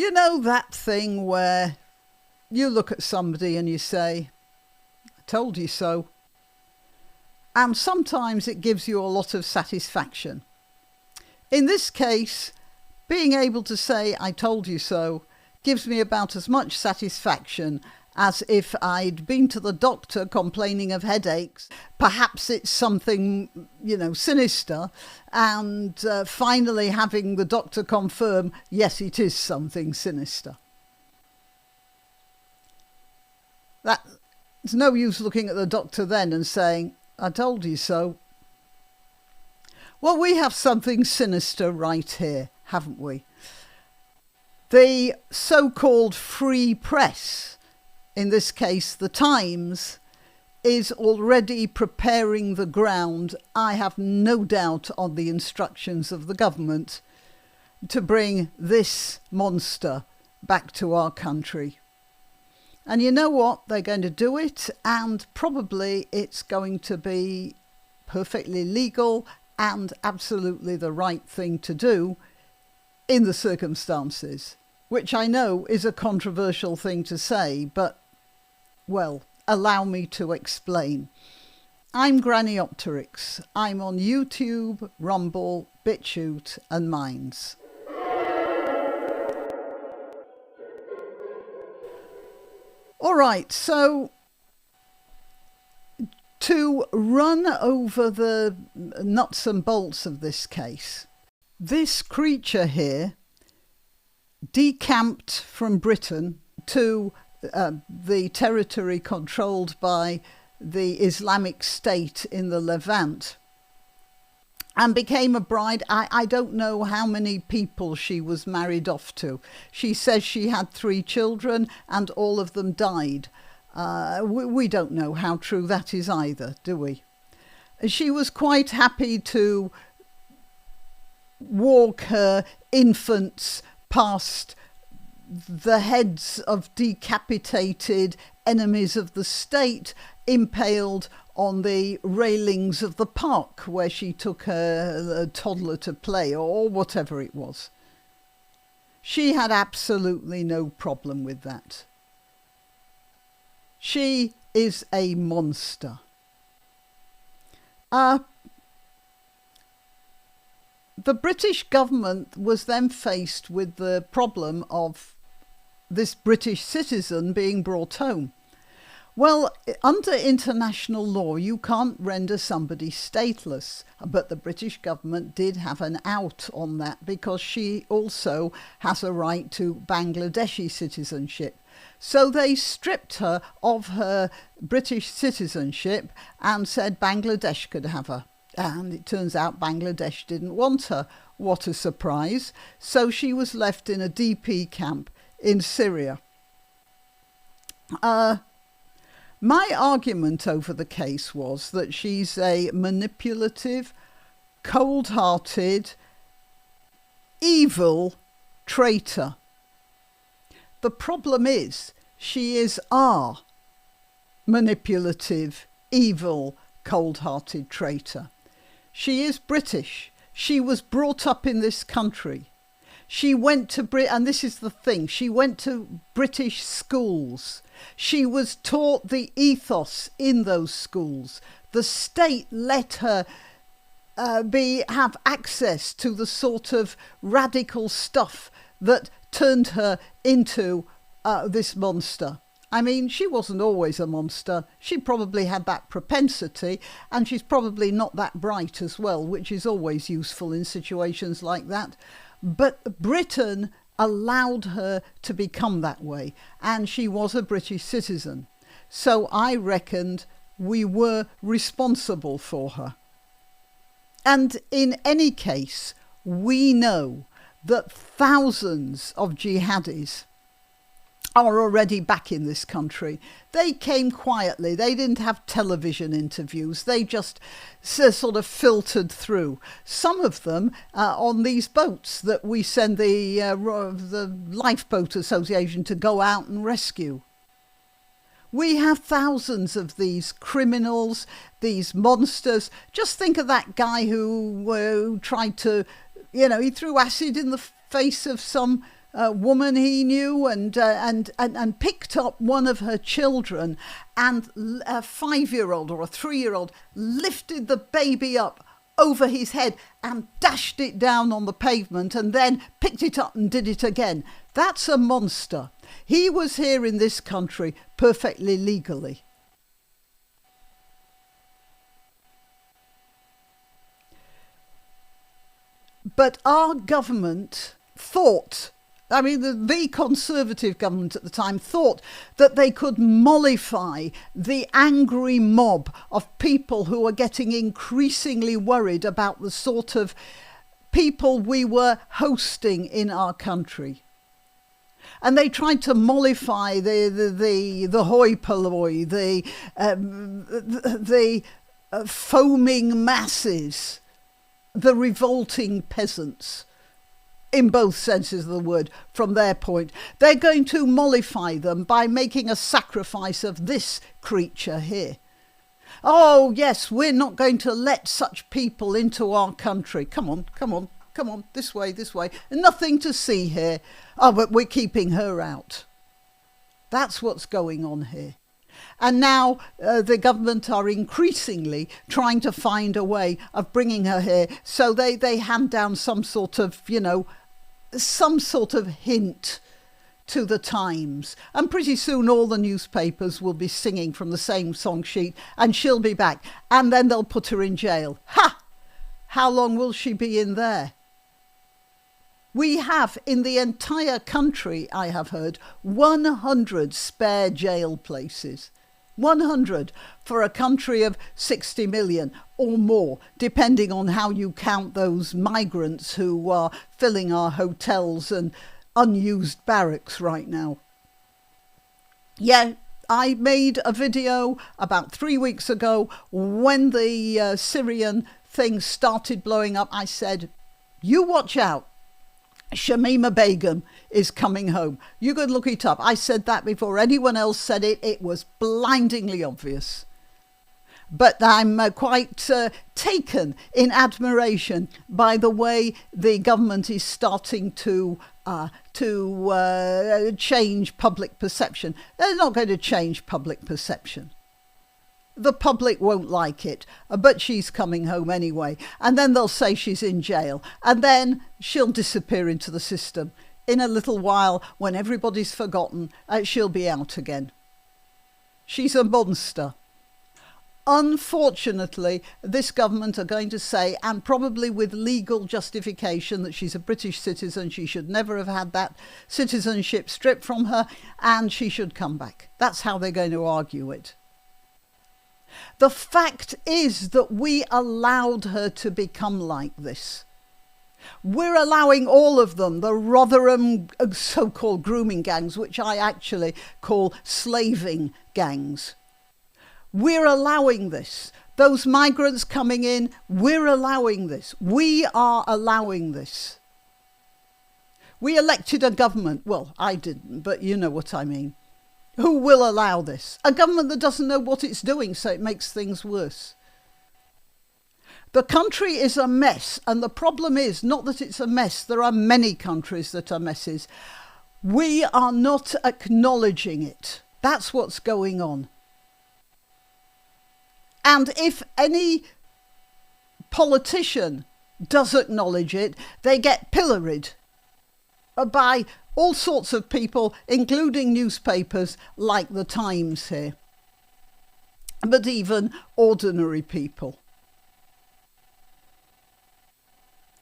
You know that thing where you look at somebody and you say, I told you so. And sometimes it gives you a lot of satisfaction. In this case, being able to say, I told you so, gives me about as much satisfaction as if I'd been to the doctor complaining of headaches. Perhaps it's something, sinister, and finally having the doctor confirm, yes, it is something sinister. It's no use looking at the doctor then and saying, I told you so. Well, we have something sinister right here, haven't we? The so-called free press, in this case the Times, is already preparing the ground, I have no doubt on the instructions of the government, to bring this monster back to our country. And you know what? They're going to do it, and probably it's going to be perfectly legal and absolutely the right thing to do in the circumstances, which I know is a controversial thing to say, but, well, allow me to explain. I'm Granniopteryx. I'm on YouTube, Rumble, BitChute and Minds. All right, so to run over the nuts and bolts of this case, this creature here decamped from Britain to the territory controlled by the Islamic State in the Levant and became a bride. I don't know how many people she was married off to. She says she had 3 children and all of them died. We don't know how true that is either, do we? She was quite happy to walk her infants past the heads of decapitated enemies of the state impaled on the railings of the park where she took her toddler to play, or whatever it was. She had absolutely no problem with that. She is a monster. The British government was then faced with the problem of this British citizen being brought home. Well, under international law, you can't render somebody stateless, but the British government did have an out on that because she also has a right to Bangladeshi citizenship. So they stripped her of her British citizenship and said Bangladesh could have her. And it turns out Bangladesh didn't want her. What a surprise. So she was left in a DP camp in Syria. My argument over the case was that she's a manipulative, cold-hearted, evil traitor. The problem is she is our manipulative, evil, cold-hearted traitor. She is British. She was brought up in this country. She went to and this is the thing, she went to British schools. She was taught the ethos in those schools. The state let her have access to the sort of radical stuff that turned her into this monster. I mean, she wasn't always a monster. She probably had that propensity, and she's probably not that bright as well, which is always useful in situations like that. But Britain allowed her to become that way, and she was a British citizen. So I reckoned we were responsible for her. And in any case, we know that thousands of jihadis are already back in this country. They came quietly. They didn't have television interviews. They just sort of filtered through. Some of them on these boats that we send the Lifeboat Association to go out and rescue. We have thousands of these criminals, these monsters. Just think of that guy who tried to, he threw acid in the face of some woman he knew and picked up one of her children, and a 5-year-old or a 3-year-old lifted the baby up over his head and dashed it down on the pavement and then picked it up and did it again. That's a monster. He was here in this country perfectly legally. But our government thought, I mean, the Conservative government at the time thought that they could mollify the angry mob of people who were getting increasingly worried about the sort of people we were hosting in our country. And they tried to mollify the hoi polloi, the foaming masses, the revolting peasants, in both senses of the word, from their point. They're going to mollify them by making a sacrifice of this creature here. Oh, yes, we're not going to let such people into our country. Come on, this way. Nothing to see here. Oh, but we're keeping her out. That's what's going on here. And now the government are increasingly trying to find a way of bringing her here. So they hand down some sort of hint to the Times. And pretty soon all the newspapers will be singing from the same song sheet, and she'll be back. And then they'll put her in jail. Ha! How long will she be in there? We have, in the entire country, I have heard, 100 spare jail places. 100 for a country of 60 million or more, depending on how you count those migrants who are filling our hotels and unused barracks right now. Yeah, I made a video about 3 weeks ago when the Syrian thing started blowing up. I said, you watch out. Shamima Begum is coming home. You could look it up. I said that before anyone else said it. It was blindingly obvious. But I'm quite taken in admiration by the way the government is starting to change public perception. They're not going to change public perception. The public won't like it, but she's coming home anyway. And then they'll say she's in jail. And then she'll disappear into the system. In a little while, when everybody's forgotten, she'll be out again. She's a monster. Unfortunately, this government are going to say, and probably with legal justification, that she's a British citizen. She should never have had that citizenship stripped from her, and she should come back. That's how they're going to argue it. The fact is that we allowed her to become like this. We're allowing all of them, the Rotherham so-called grooming gangs, which I actually call slaving gangs. We're allowing this. Those migrants coming in, we're allowing this. We are allowing this. We elected a government, well, I didn't, but you know what I mean, who will allow this. A government that doesn't know what it's doing, so it makes things worse. The country is a mess, and the problem is not that it's a mess. There are many countries that are messes. We are not acknowledging it. That's what's going on. And if any politician does acknowledge it, they get pilloried by all sorts of people, including newspapers like the Times here, but even ordinary people.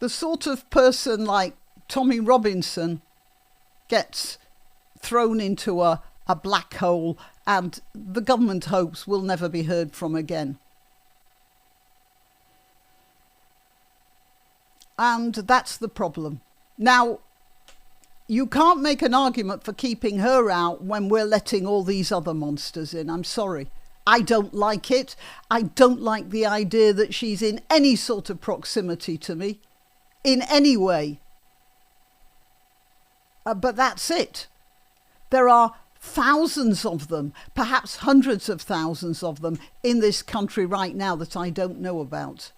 The sort of person like Tommy Robinson gets thrown into a black hole, and the government hopes will never be heard from again. And that's the problem. Now, you can't make an argument for keeping her out when we're letting all these other monsters in. I'm sorry. I don't like it. I don't like the idea that she's in any sort of proximity to me, in any way. But that's it. There are thousands of them, perhaps hundreds of thousands of them in this country right now that I don't know about.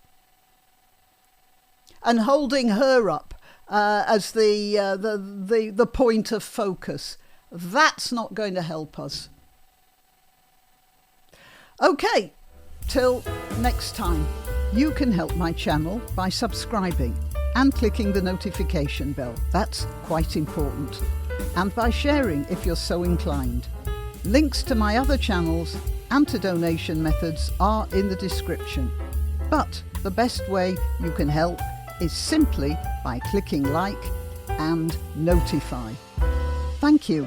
And holding her up as the point of focus. That's not going to help us. Okay, till next time. You can help my channel by subscribing and clicking the notification bell. That's quite important. And by sharing if you're so inclined. Links to my other channels and to donation methods are in the description. But the best way you can help is simply by clicking like and notify. Thank you.